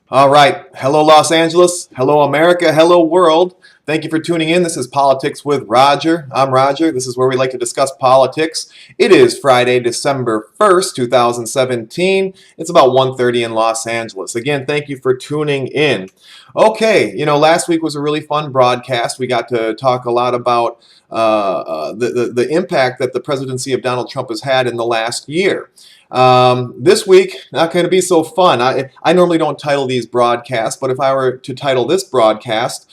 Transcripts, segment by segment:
All right. Hello, Los Angeles. Hello, America. Hello, world. Thank you for tuning in. This is Politics with Roger. I'm Roger. This is where we like to discuss politics. It is Friday, December 1st, 2017. It's about 1:30 in Los Angeles. Again, thank you for tuning in. Okay, last week was a really fun broadcast. We got to talk a lot about the impact that the presidency of Donald Trump has had in the last year. This week, not going to be so fun. I normally don't title these broadcasts, but if I were to title this broadcast,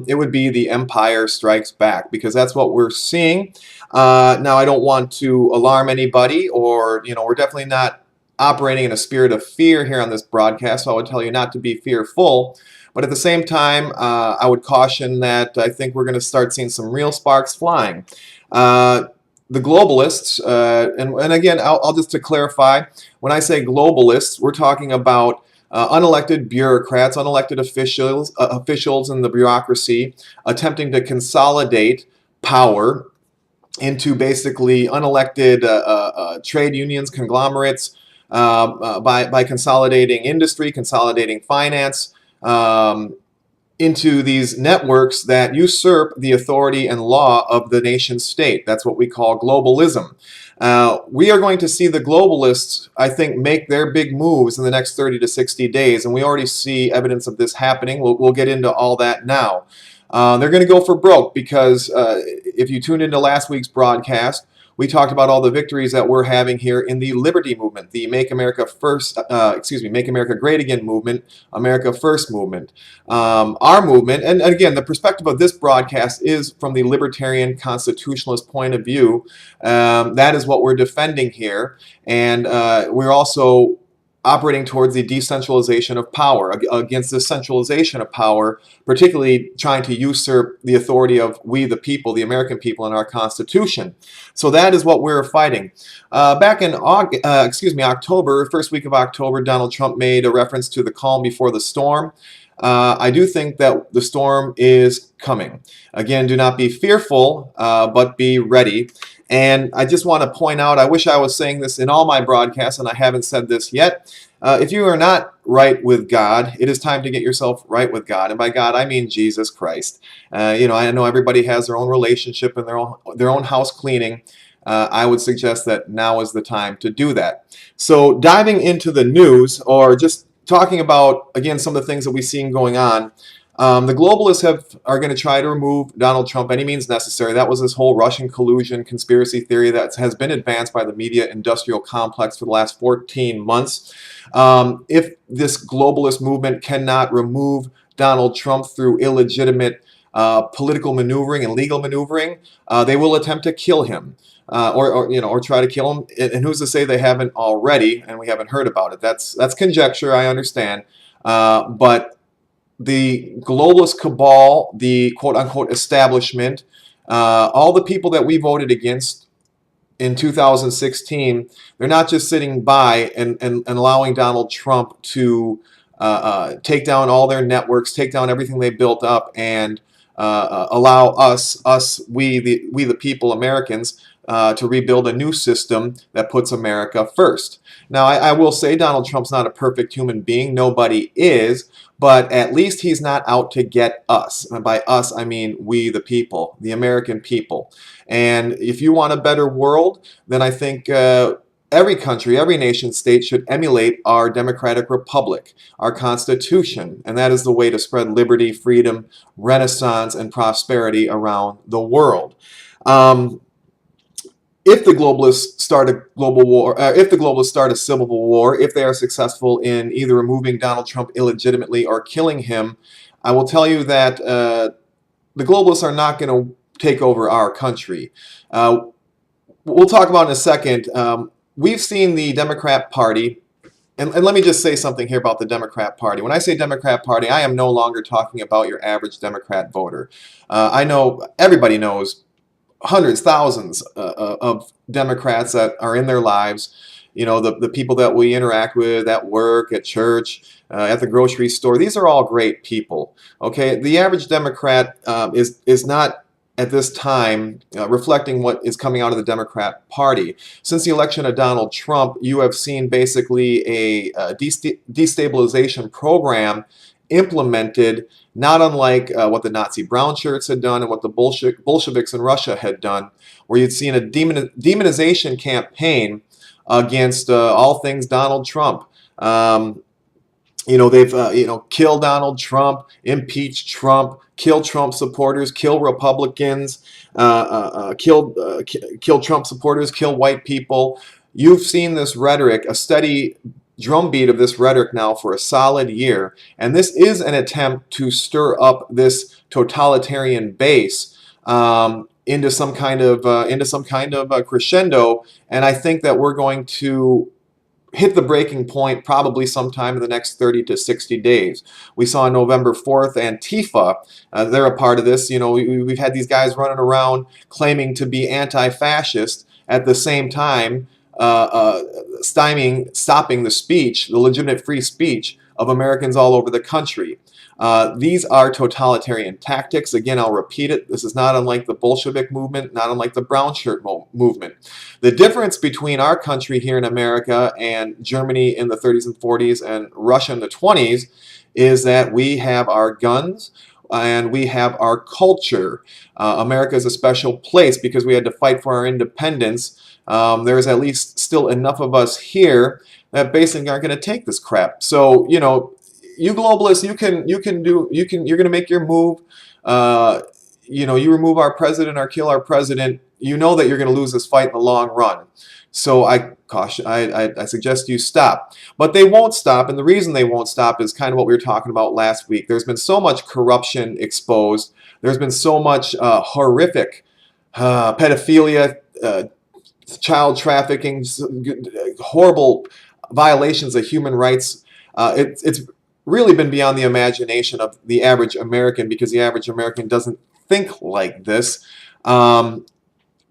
it would be The Empire Strikes Back, because that's what we're seeing. Now, I don't want to alarm anybody, or, we're definitely not operating in a spirit of fear here on this broadcast, so I would tell you not to be fearful. But at the same time, I would caution that I think we're going to start seeing some real sparks flying. The globalists, and again, I'll just to clarify, when I say globalists, we're talking about unelected bureaucrats, unelected officials in the bureaucracy attempting to consolidate power into basically unelected trade unions, conglomerates, by consolidating industry, consolidating finance, into these networks that usurp the authority and law of the nation state. That's what we call globalism. We are going to see the globalists, I think, make their big moves in the next 30 to 60 days, and we already see evidence of this happening. We'll get into all that now. They're going to go for broke because if you tuned into last week's broadcast, we talked about all the victories that we're having here in the Liberty Movement, the Make America Make America Great Again movement, America First movement. Our movement, and again, the perspective of this broadcast is from the libertarian constitutionalist point of view. That is what we're defending here, and we're also operating towards the decentralization of power, against the centralization of power, particularly trying to usurp the authority of we the people, the American people, in our Constitution. So that is what we're fighting. Back in October, first week of October, Donald Trump made a reference to the calm before the storm. I do think that the storm is coming. Again, do not be fearful, but be ready. And I just want to point out, I wish I was saying this in all my broadcasts, and I haven't said this yet. If you are not right with God, it is time to get yourself right with God. And by God, I mean Jesus Christ. I know everybody has their own relationship and their own house cleaning. I would suggest that now is the time to do that. So diving into the news, or just talking about, again, some of the things that we've seen going on, the globalists are going to try to remove Donald Trump any means necessary. That was this whole Russian collusion conspiracy theory that has been advanced by the media industrial complex for the last 14 months. If this globalist movement cannot remove Donald Trump through illegitimate political maneuvering and legal maneuvering, they will attempt to kill him. Or try to kill him. And who's to say they haven't already, and we haven't heard about it? That's conjecture, I understand. But the globalist cabal, the quote-unquote establishment, all the people that we voted against in 2016, they're not just sitting by and allowing Donald Trump to take down all their networks, take down everything they built up, and allow we the people, Americans, to rebuild a new system that puts America first. Now, I will say Donald Trump's not a perfect human being. Nobody is. But at least he's not out to get us. And by us, I mean we the people, the American people. And if you want a better world, then I think every country, every nation state should emulate our democratic republic, our Constitution. And that is the way to spread liberty, freedom, renaissance, and prosperity around the world. If the globalists start a global war, if the globalists start a civil war, if they are successful in either removing Donald Trump illegitimately or killing him, I will tell you that the globalists are not going to take over our country. We'll talk about in a second. We've seen the Democrat Party, and let me just say something here about the Democrat Party. When I say Democrat Party, I am no longer talking about your average Democrat voter. I know everybody knows hundreds, thousands of Democrats that are in their lives. The people that we interact with at work, at church, at the grocery store. These are all great people. Okay, the average Democrat is not at this time, reflecting what is coming out of the Democrat Party. Since the election of Donald Trump, you have seen basically a destabilization program implemented, not unlike what the Nazi brown shirts had done and what the Bolsheviks in Russia had done, where you'd seen a demonization campaign against all things Donald Trump. They've killed Donald Trump, impeached Trump, kill Trump supporters, kill Republicans, kill Trump supporters, kill white people. You've seen this rhetoric, a steady drumbeat of this rhetoric now for a solid year, and this is an attempt to stir up this totalitarian base into some kind of crescendo. And I think that we're going to hit the breaking point probably sometime in the next 30 to 60 days. We saw on November 4th, Antifa, they're a part of this. We've had these guys running around claiming to be anti-fascist at the same time stopping the speech, the legitimate free speech of Americans all over the country. These are totalitarian tactics. Again, I'll repeat it. This is not unlike the Bolshevik movement, not unlike the brown shirt movement. The difference between our country here in America and Germany in the 30s and 40s and Russia in the 20s is that we have our guns and we have our culture. America is a special place because we had to fight for our independence. There's at least still enough of us here that basically aren't going to take this crap. So, you globalists, you're going to make your move. You remove our president or kill our president. You know that you're going to lose this fight in the long run. So I suggest you stop. But they won't stop, and the reason they won't stop is kind of what we were talking about last week. There's been so much corruption exposed. There's been so much horrific pedophilia, child trafficking, horrible violations of human rights. It's really been beyond the imagination of the average American, because the average American doesn't think like this.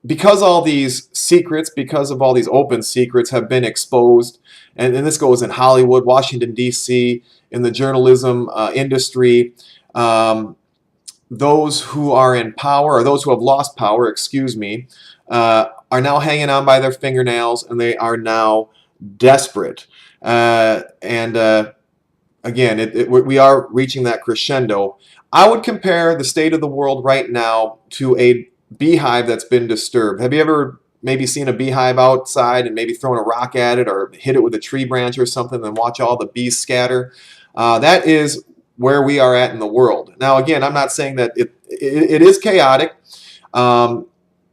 Because all these secrets, because of all these open secrets have been exposed, and this goes in Hollywood, Washington, D.C., in the journalism industry, those who are in power, or those who have lost power, are now hanging on by their fingernails, and they are now desperate. Again, we are reaching that crescendo. I would compare the state of the world right now to a beehive that's been disturbed. Have you ever maybe seen a beehive outside and maybe thrown a rock at it or hit it with a tree branch or something and watch all the bees scatter? That is where we are at in the world. Now, again, I'm not saying that it is chaotic.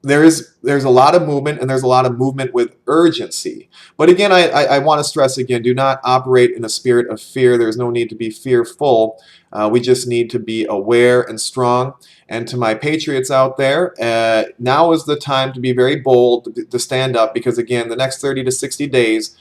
There's a lot of movement, and there's a lot of movement with urgency. But again, I want to stress again, do not operate in a spirit of fear. There's no need to be fearful. We just need to be aware and strong. And to my patriots out there, now is the time to be very bold, to stand up, because again, the next 30 to 60 days,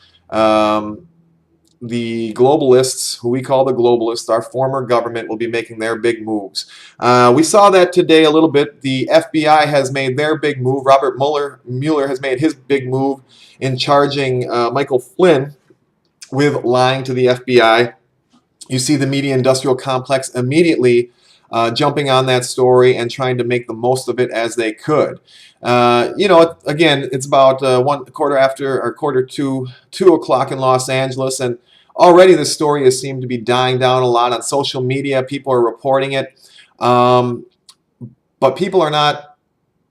the globalists, who we call the globalists, our former government, will be making their big moves. We saw that today a little bit. The FBI has made their big move. Robert Mueller has made his big move in charging Michael Flynn with lying to the FBI. You see the media industrial complex immediately jumping on that story and trying to make the most of it as they could. Again, it's about quarter to 2 o'clock in Los Angeles, and already the story has seemed to be dying down a lot on social media. People are reporting it, but people are not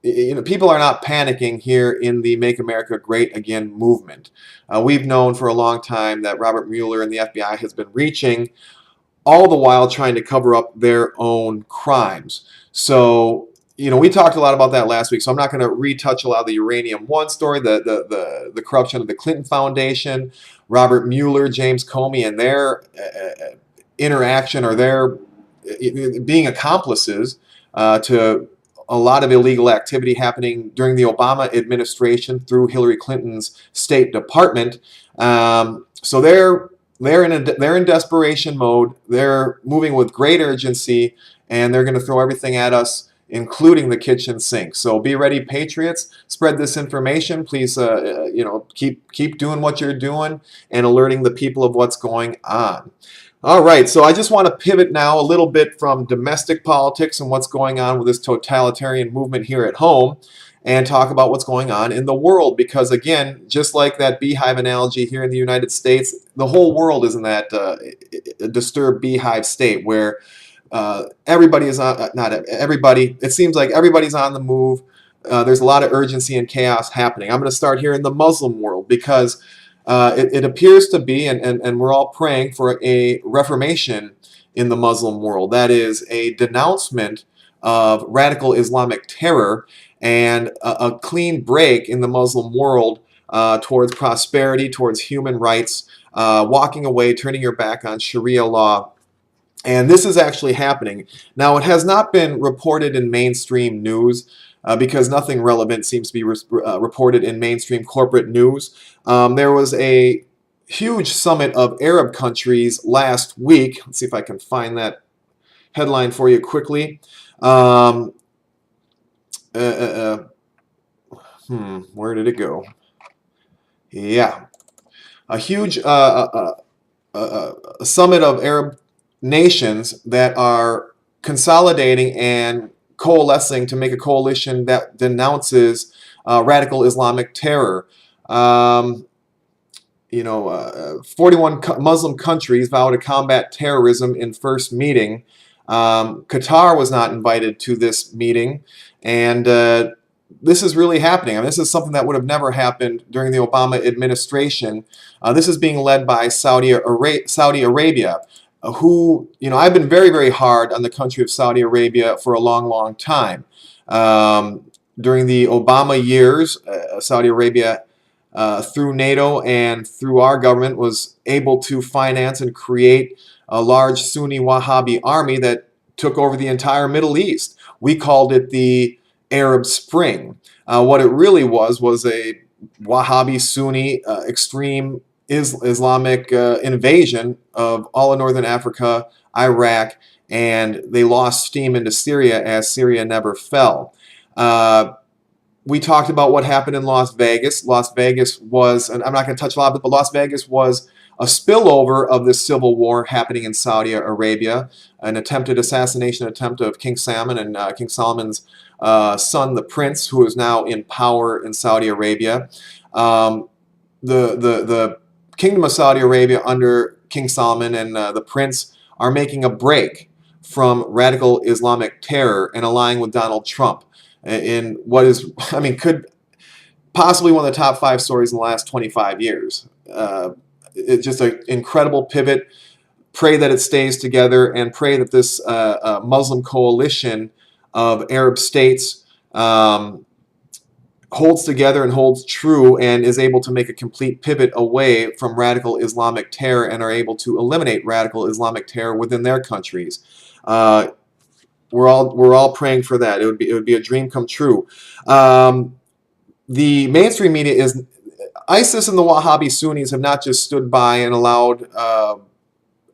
panicking here in the Make America Great Again movement. We've known for a long time that Robert Mueller and the FBI has been reaching, all the while trying to cover up their own crimes. So, we talked a lot about that last week, so I'm not going to retouch a lot of the Uranium One story, the corruption of the Clinton Foundation, Robert Mueller, James Comey, and their interaction, or their being accomplices to a lot of illegal activity happening during the Obama administration through Hillary Clinton's State Department. So they're in desperation mode. They're moving with great urgency, and they're going to throw everything at us, including the kitchen sink. So be ready, patriots. Spread this information. Please, keep doing what you're doing and alerting the people of what's going on. All right, so I just want to pivot now a little bit from domestic politics and what's going on with this totalitarian movement here at home and talk about what's going on in the world. Because again, just like that beehive analogy here in the United States, the whole world is in that disturbed beehive state where everybody is on, not everybody, it seems like everybody's on the move. There's a lot of urgency and chaos happening. I'm going to start here in the Muslim world because it appears to be, and we're all praying for a reformation in the Muslim world. That is a denouncement of radical Islamic terror and a clean break in the Muslim world towards prosperity, towards human rights, walking away, turning your back on Sharia law. And this is actually happening. Now, it has not been reported in mainstream news because nothing relevant seems to be reported in mainstream corporate news. There was a huge summit of Arab countries last week. Let's see if I can find that headline for you quickly. Where did it go? Yeah. A huge summit of Arab nations that are consolidating and coalescing to make a coalition that denounces radical Islamic terror. 41 Muslim countries vow to combat terrorism in first meeting. Qatar was not invited to this meeting, and this is really happening. I mean, this is something that would have never happened during the Obama administration. This is being led by Saudi Arabia, who, I've been very, very hard on the country of Saudi Arabia for a long, long time. During the Obama years, Saudi Arabia, through NATO and through our government, was able to finance and create a large Sunni Wahhabi army that took over the entire Middle East. We called it the Arab Spring. What it really was a Wahhabi Sunni extreme Islamic invasion of all of northern Africa, Iraq, and they lost steam into Syria as Syria never fell. We talked about what happened in Las Vegas. Las Vegas was, and I'm not going to touch a lot of it, but Las Vegas was a spillover of this civil war happening in Saudi Arabia, an attempted assassination attempt of King Salman and King Solomon's son, the prince, who is now in power in Saudi Arabia. The Kingdom of Saudi Arabia under King Salman and the prince are making a break from radical Islamic terror and aligning with Donald Trump in what is, could possibly one of the top 5 stories in the last 25 years. It's just an incredible pivot. Pray that it stays together and pray that this Muslim coalition of Arab states holds together and holds true and is able to make a complete pivot away from radical Islamic terror and are able to eliminate radical Islamic terror within their countries. We're all praying for that. It would be a dream come true. The mainstream media is ISIS and the Wahhabi Sunnis have not just stood by and allowed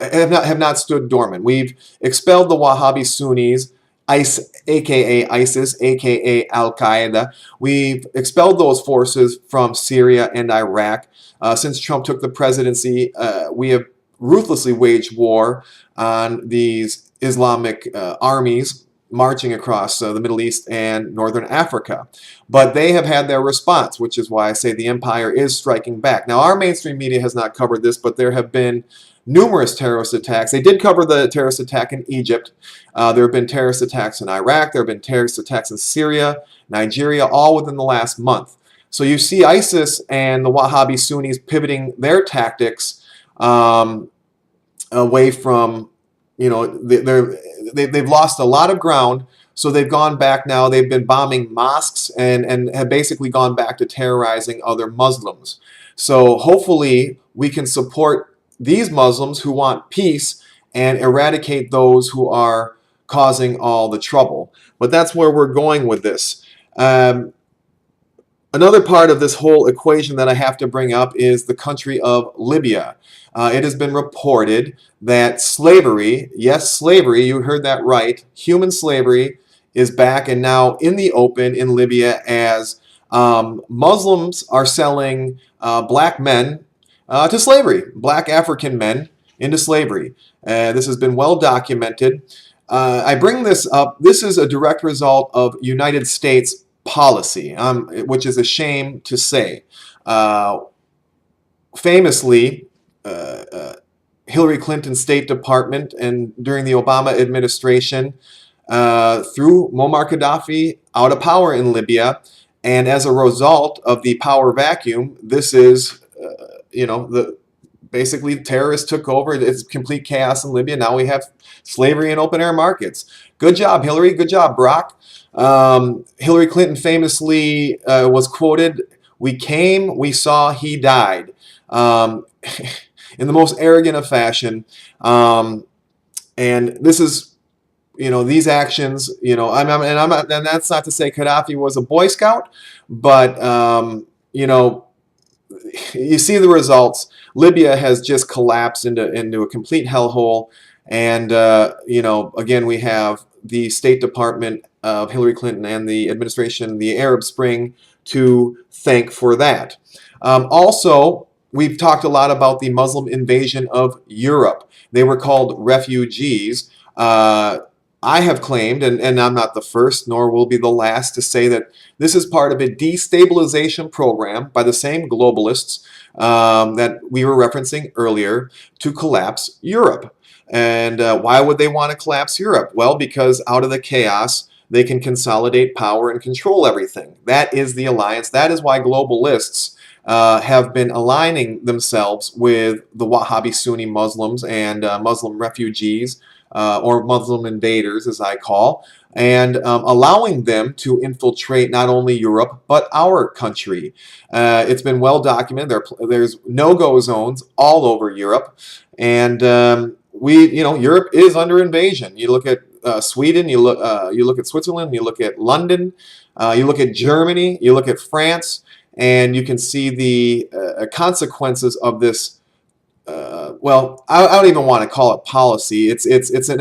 have not stood dormant. We've expelled the Wahhabi Sunnis, aka ISIS, aka Al Qaeda. We've expelled those forces from Syria and Iraq. Since Trump took the presidency, we have ruthlessly waged war on these Islamic armies marching across the Middle East and Northern Africa. But they have had their response, which is why I say the empire is striking back. Now, our mainstream media has not covered this, but there have been numerous terrorist attacks. They did cover the terrorist attack in Egypt. There have been terrorist attacks in Iraq. There have been terrorist attacks in Syria, Nigeria, all within the last month. So you see ISIS and the Wahhabi Sunnis pivoting their tactics away from, they've lost a lot of ground, so they've gone back now. They've been bombing mosques and have basically gone back to terrorizing other Muslims. So hopefully we can support these Muslims who want peace and eradicate those who are causing all the trouble. But that's where we're going with this. Another part of this whole equation that I have to bring up is the country of Libya. It has been reported that slavery, yes, slavery, you heard that right, human slavery is back and now in the open in Libya as Muslims are selling black men to slavery, black African men into slavery. This has been well documented. I bring this up. This is a direct result of United States policy, which is a shame to say. Famously, Hillary Clinton's State Department and during the Obama administration threw Muammar Gaddafi out of power in Libya. And as a result of the power vacuum, this is, basically terrorists took over. It's complete chaos in Libya. Now we have slavery and open air markets. Good job, Hillary. Good job, Brock. Hillary Clinton famously was quoted, "We came, we saw, he died," in the most arrogant of fashion. And this is, these actions, and that's not to say Gaddafi was a Boy Scout, but, you see the results. Libya has just collapsed into a complete hellhole. And, again, we have the State Department of Hillary Clinton and the administration, the Arab Spring, to thank for that. Also, we've talked a lot about the Muslim invasion of Europe. They were called refugees. I have claimed, and I'm not the first, nor will be the last, to say that this is part of a destabilization program by the same globalists that we were referencing earlier to collapse Europe. And why would they want to collapse Europe? Well, because out of the chaos, they can consolidate power and control everything. That is the alliance. That is why globalists have been aligning themselves with the Wahhabi Sunni Muslims and Muslim refugees, or Muslim invaders, as I call, and allowing them to infiltrate not only Europe, but our country. It's been well documented. There's no-go zones all over Europe, and Europe is under invasion. You look at Sweden, you look at Switzerland, you look at London, you look at Germany, you look at France, and you can see the consequences of this. Well, I don't even want to call it policy. It's an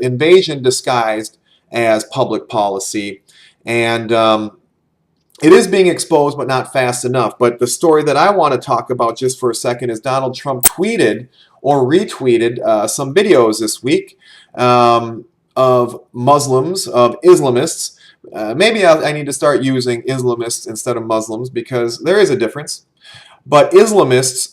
invasion disguised as public policy, and it is being exposed, but not fast enough. But the story that I want to talk about just for a second is Donald Trump tweeted or retweeted some videos this week of Muslims, of Islamists. Maybe I need to start using Islamists instead of Muslims, because there is a difference. But Islamists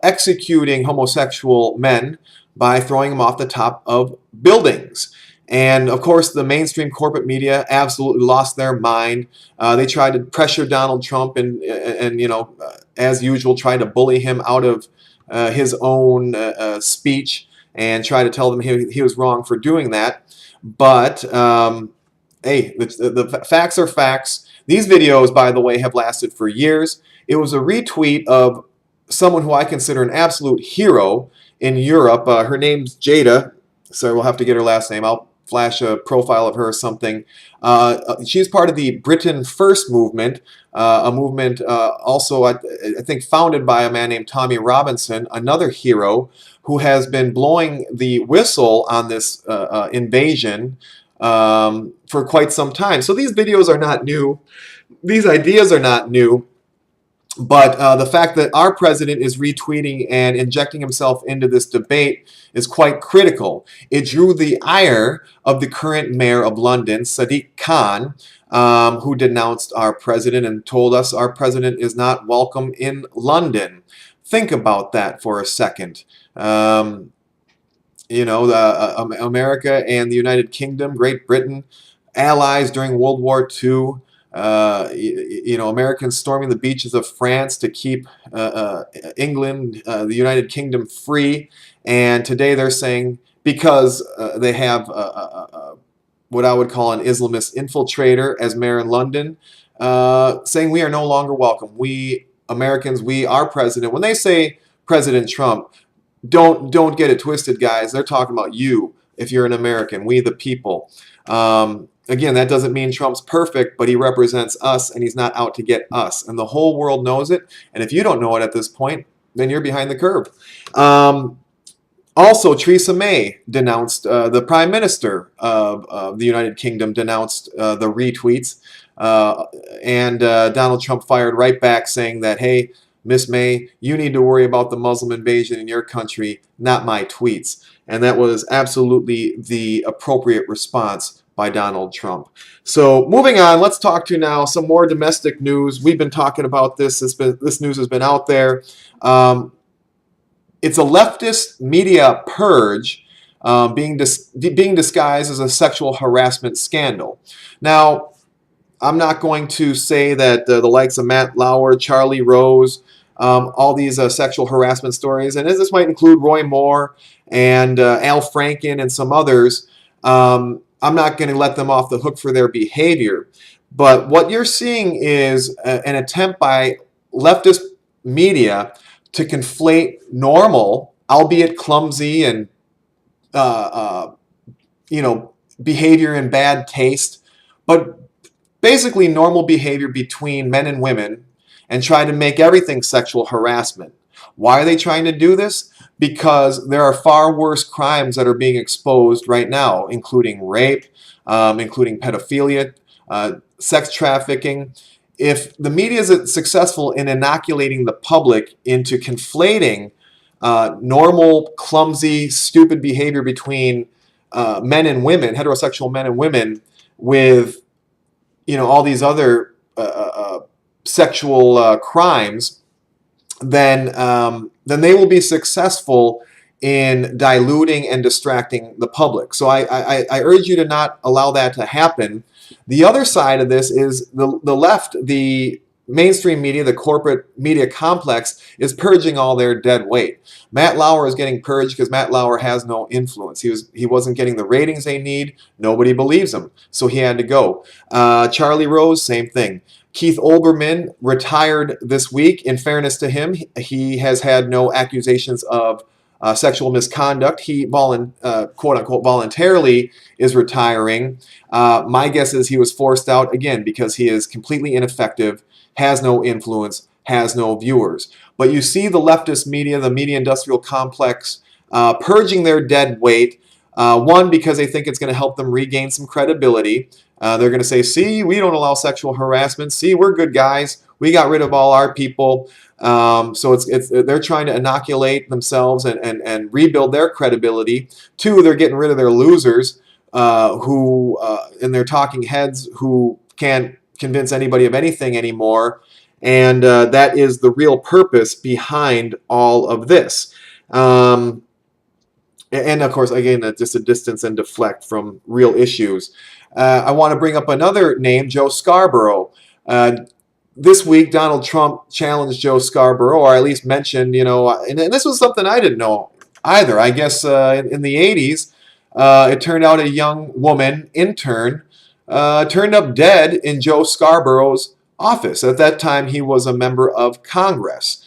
executing homosexual men by throwing them off the top of buildings. And of course, the mainstream corporate media absolutely lost their mind. They tried to pressure Donald Trump and as usual, tried to bully him out of his own speech and try to tell them he was wrong for doing that. But hey, the facts are facts. These videos, by the way, have lasted for years. It was a retweet of someone who I consider an absolute hero in Europe. Her name's Jada, so we'll have to get her last name. I'll flash a profile of her or something. She's part of the Britain First movement, a movement also, I think, founded by a man named Tommy Robinson, another hero who has been blowing the whistle on this invasion for quite some time. So these videos are not new. These ideas are not new. But the fact that our president is retweeting and injecting himself into this debate is quite critical. It drew the ire of the current mayor of London, Sadiq Khan, who denounced our president and told us our president is not welcome in London. Think about that for a second. America and the United Kingdom, Great Britain, allies during World War II. Americans storming the beaches of France to keep England, the United Kingdom free. And today they're saying, because they have what I would call an Islamist infiltrator as mayor in London, saying we are no longer welcome. We Americans, our president, when they say President Trump, don't get it twisted, guys. They're talking about you. If you're an American, we the people. Again, that doesn't mean Trump's perfect, but he represents us, and he's not out to get us. And the whole world knows it. And if you don't know it at this point, then you're behind the curve. Also, Theresa May denounced, the Prime Minister of the United Kingdom denounced the retweets. And Donald Trump fired right back saying that, hey, Miss May, you need to worry about the Muslim invasion in your country, not my tweets. And that was absolutely the appropriate response by Donald Trump. So moving on, let's talk to now some more domestic news. We've been talking about this. This news has been out there. It's a leftist media purge being disguised as a sexual harassment scandal. Now, I'm not going to say that the likes of Matt Lauer, Charlie Rose, all these sexual harassment stories, and this might include Roy Moore and Al Franken and some others, I'm not going to let them off the hook for their behavior. But what you're seeing is an attempt by leftist media to conflate normal, albeit clumsy and behavior in bad taste, but basically normal behavior between men and women, and try to make everything sexual harassment. Why are they trying to do this? Because there are far worse crimes that are being exposed right now, including rape, including pedophilia, sex trafficking. If the media is successful in inoculating the public into conflating normal, clumsy, stupid behavior between men and women, heterosexual men and women, with all these other sexual crimes, then they will be successful in diluting and distracting the public. So I urge you to not allow that to happen. The other side of this is the left, the mainstream media, the corporate media complex is purging all their dead weight. Matt Lauer is getting purged because Matt Lauer has no influence. He wasn't getting the ratings they need. Nobody believes him, so he had to go. Charlie Rose, same thing. Keith Olbermann retired this week. In fairness to him, he has had no accusations of sexual misconduct. He quote-unquote voluntarily is retiring. My guess is he was forced out, again, because he is completely ineffective, has no influence, has no viewers. But you see the leftist media, the media industrial complex, purging their dead weight. One, because they think it's going to help them regain some credibility. They're going to say, see, we don't allow sexual harassment. See, we're good guys. We got rid of all our people. So they're trying to inoculate themselves and rebuild their credibility. Two, they're getting rid of their losers and their talking heads who can't convince anybody of anything anymore. And that is the real purpose behind all of this. And of course, again, just a distance and deflect from real issues. I want to bring up another name, Joe Scarborough. This week, Donald Trump challenged Joe Scarborough, or at least mentioned, and this was something I didn't know either. I guess in the 80s, it turned out a young woman, intern, turned up dead in Joe Scarborough's office. At that time, he was a member of Congress.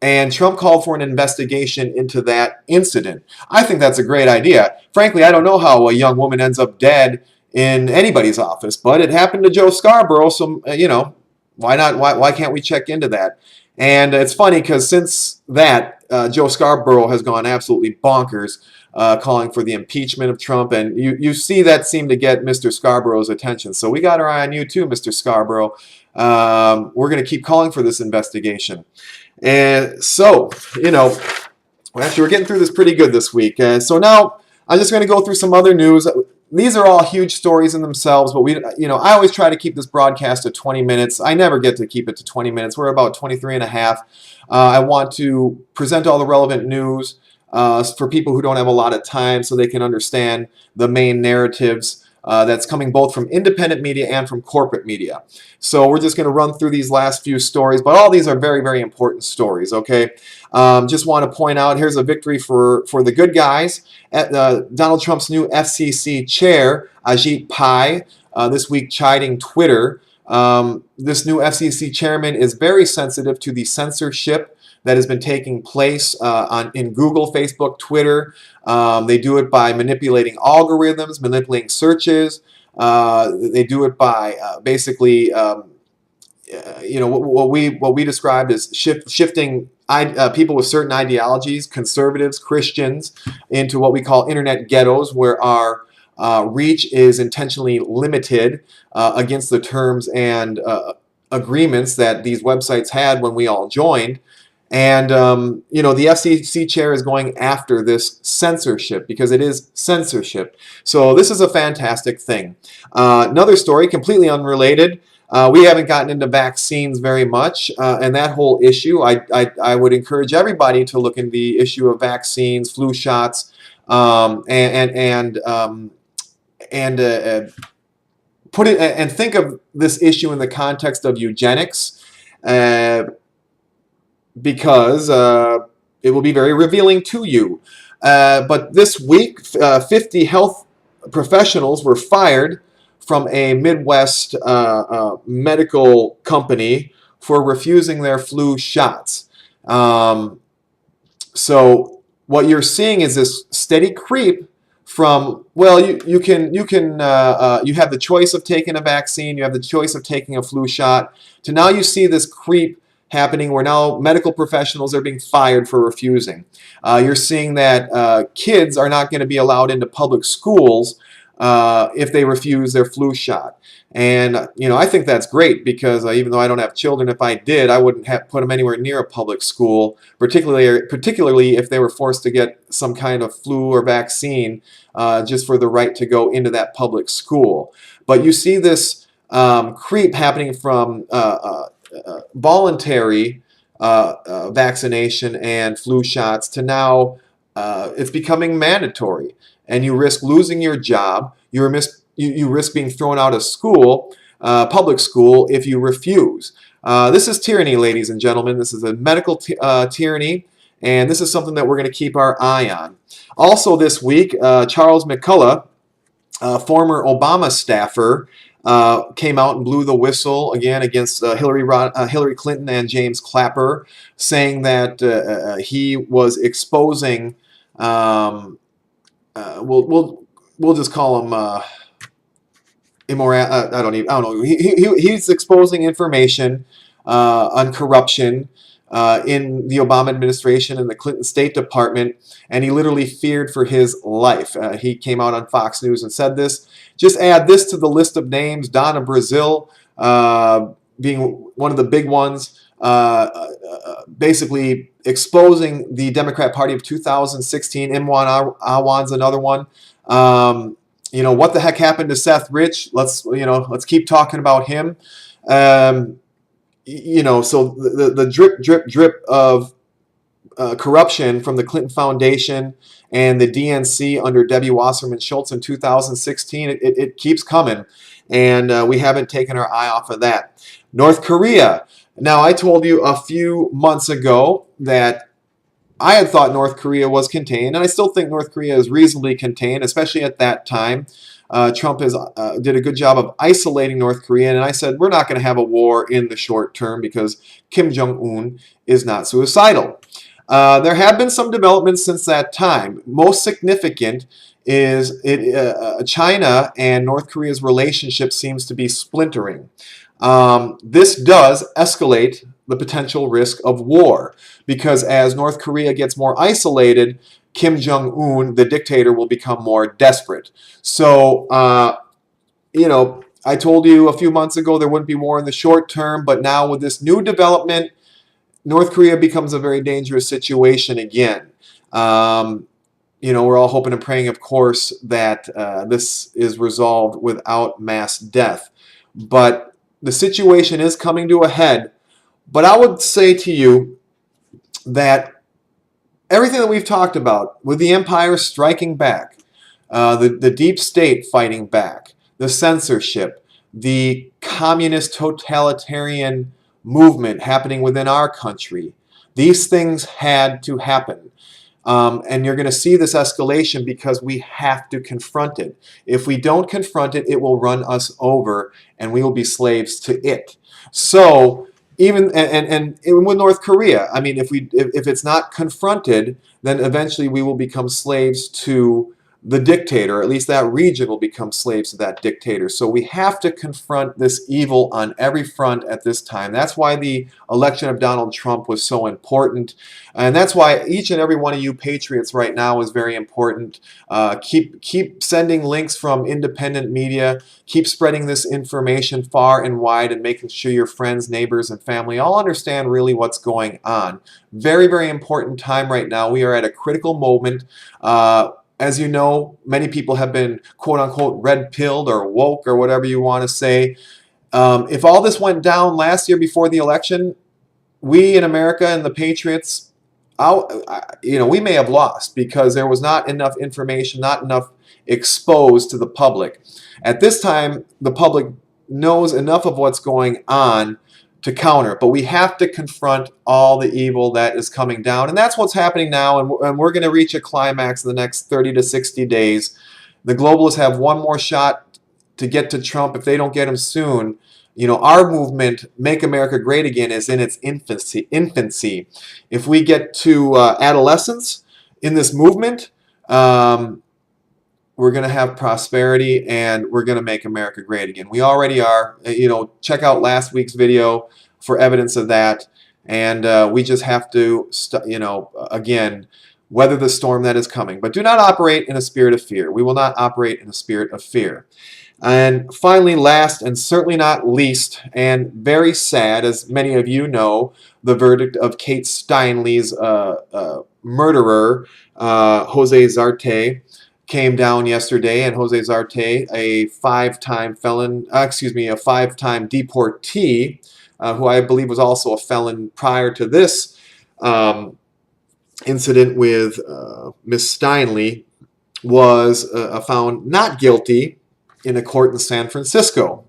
And Trump called for an investigation into that incident. I think that's a great idea. Frankly, I don't know how a young woman ends up dead in anybody's office, but it happened to Joe Scarborough, so, why not? Why can't we check into that? And it's funny because since that, Joe Scarborough has gone absolutely bonkers, calling for the impeachment of Trump, and you see that seem to get Mr. Scarborough's attention. So we got our eye on you too, Mr. Scarborough. We're going to keep calling for this investigation. And so, actually, we're getting through this pretty good this week. So now I'm just going to go through some other news. These are all huge stories in themselves, but I always try to keep this broadcast to 20 minutes. I never get to keep it to 20 minutes. We're about 23 and a half. I want to present all the relevant news for people who don't have a lot of time so they can understand the main narratives that's coming both from independent media and from corporate media. So we're just going to run through these last few stories, but all these are very, very important stories, okay? Just want to point out, here's a victory for the good guys. Donald Trump's new FCC chair, Ajit Pai, this week chiding Twitter. This new FCC chairman is very sensitive to the censorship that has been taking place in Google, Facebook, Twitter. They do it by manipulating algorithms, manipulating searches. They do it by basically, what we described as shifting people with certain ideologies, conservatives, Christians, into what we call internet ghettos, where our reach is intentionally limited against the terms and agreements that these websites had when we all joined. And, the FCC chair is going after this censorship because it is censorship. So this is a fantastic thing. Another story, completely unrelated. We haven't gotten into vaccines very much, and that whole issue, I would encourage everybody to look into the issue of vaccines, flu shots, and put it and think of this issue in the context of eugenics. Because it will be very revealing to you. But this week, 50 health professionals were fired from a Midwest medical company for refusing their flu shots. So what you're seeing is this steady creep from, well, you have the choice of taking a vaccine, you have the choice of taking a flu shot, to now you see this creep happening where now medical professionals are being fired for refusing. You're seeing that kids are not going to be allowed into public schools if they refuse their flu shot. And I think that's great because even though I don't have children, if I did, I wouldn't put them anywhere near a public school, particularly if they were forced to get some kind of flu or vaccine just for the right to go into that public school. But you see this creep happening from voluntary vaccination and flu shots to now it's becoming mandatory, and you risk losing your job. You risk being thrown out of school, public school, if you refuse. This is tyranny, ladies and gentlemen. This is a medical tyranny, and this is something that we're going to keep our eye on. Also this week, Charles McCullough, former Obama staffer, came out and blew the whistle again against Hillary Clinton and James Clapper, saying that he was exposing, we'll just call him immoral. I don't know. He's exposing information on corruption in the Obama administration and the Clinton State Department, and he literally feared for his life. He came out on Fox News and said this. Just add this to the list of names, Donna Brazile being one of the big ones, basically exposing the Democrat Party of 2016. Imran Awan's another one. What the heck happened to Seth Rich? Let's keep talking about him. So the drip of corruption from the Clinton Foundation and the DNC under Debbie Wasserman Schultz in 2016, it keeps coming, and we haven't taken our eye off of that. North Korea. Now, I told you a few months ago that I had thought North Korea was contained, and I still think North Korea is reasonably contained, especially at that time. Trump did a good job of isolating North Korea, and I said we're not going to have a war in the short term because Kim Jong-un is not suicidal. There have been some developments since that time. Most significant is China and North Korea's relationship seems to be splintering. This does escalate the potential risk of war because as North Korea gets more isolated, Kim Jong-un, the dictator, will become more desperate. So, I told you a few months ago there wouldn't be war in the short term, but now with this new development, North Korea becomes a very dangerous situation again. We're all hoping and praying, of course, that this is resolved without mass death. But the situation is coming to a head. But I would say to you that everything that we've talked about, with the empire striking back, the deep state fighting back, the censorship, the communist totalitarian movement happening within our country, these things had to happen. And you're going to see this escalation because we have to confront it. If we don't confront it, it will run us over and we will be slaves to it. So even with North Korea, if it's not confronted, then eventually we will become slaves to the dictator, or at least that region, will become slaves to that dictator. So we have to confront this evil on every front at this time. That's why the election of Donald Trump was so important. And that's why each and every one of you patriots right now is very important. Keep sending links from independent media. Keep spreading this information far and wide and making sure your friends, neighbors, and family all understand really what's going on. Very, very important time right now. We are at a critical moment. As you know, many people have been quote-unquote red-pilled or woke or whatever you want to say. If all this went down last year before the election, we in America and the patriots, we may have lost because there was not enough information, not enough exposed to the public. At this time, the public knows enough of what's going on to counter, but we have to confront all the evil that is coming down, and that's what's happening now, and we're going to reach a climax in the next 30 to 60 days. The globalists have one more shot to get to Trump. If they don't get him soon, our movement, Make America Great Again, is in its infancy. If we get to adolescence in this movement, we're going to have prosperity, and we're going to make America great again. We already are. Check out last week's video for evidence of that. And we just have to, again, weather the storm that is coming. But do not operate in a spirit of fear. We will not operate in a spirit of fear. And finally, last and certainly not least, and very sad, as many of you know, the verdict of Kate Steinle's murderer, Jose Zarte, came down yesterday, and Jose Zarte, a five-time deportee, who I believe was also a felon prior to this incident with Miss Steinle, was found not guilty in a court in San Francisco.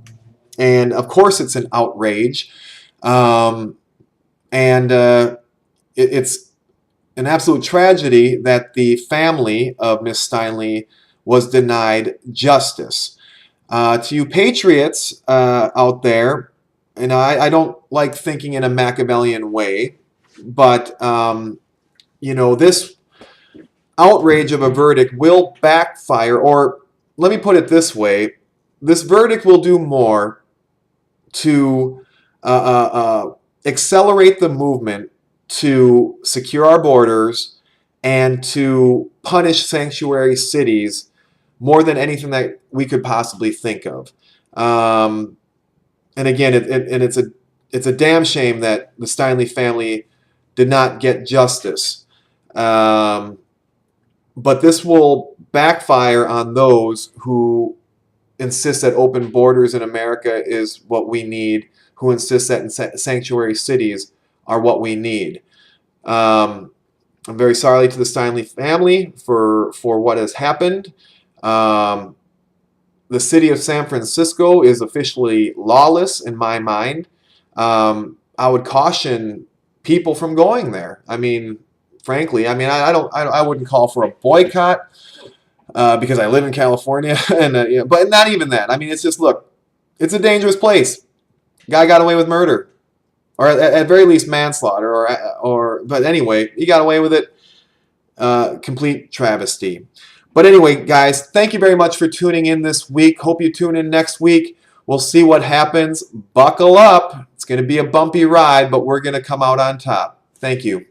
And of course it's an outrage. It's an absolute tragedy that the family of Miss Steinle was denied justice. To you patriots out there, and I don't like thinking in a Machiavellian way, but this outrage of a verdict will backfire, or let me put it this way, this verdict will do more to accelerate the movement to secure our borders and to punish sanctuary cities more than anything that we could possibly think of. And again, it's a damn shame that the Steinle family did not get justice. But this will backfire on those who insist that open borders in America is what we need, who insist that sanctuary cities are what we need. I'm very sorry to the Steinle family for what has happened. The city of San Francisco is officially lawless in my mind. I would caution people from going there. I mean, frankly, I wouldn't call for a boycott because I live in California, and but not even that. I mean, it's just, look, it's a dangerous place. Guy got away with murder, or at very least manslaughter, but anyway, he got away with it. Complete travesty. But anyway, guys, thank you very much for tuning in this week. Hope you tune in next week. We'll see what happens. Buckle up. It's going to be a bumpy ride, but we're going to come out on top. Thank you.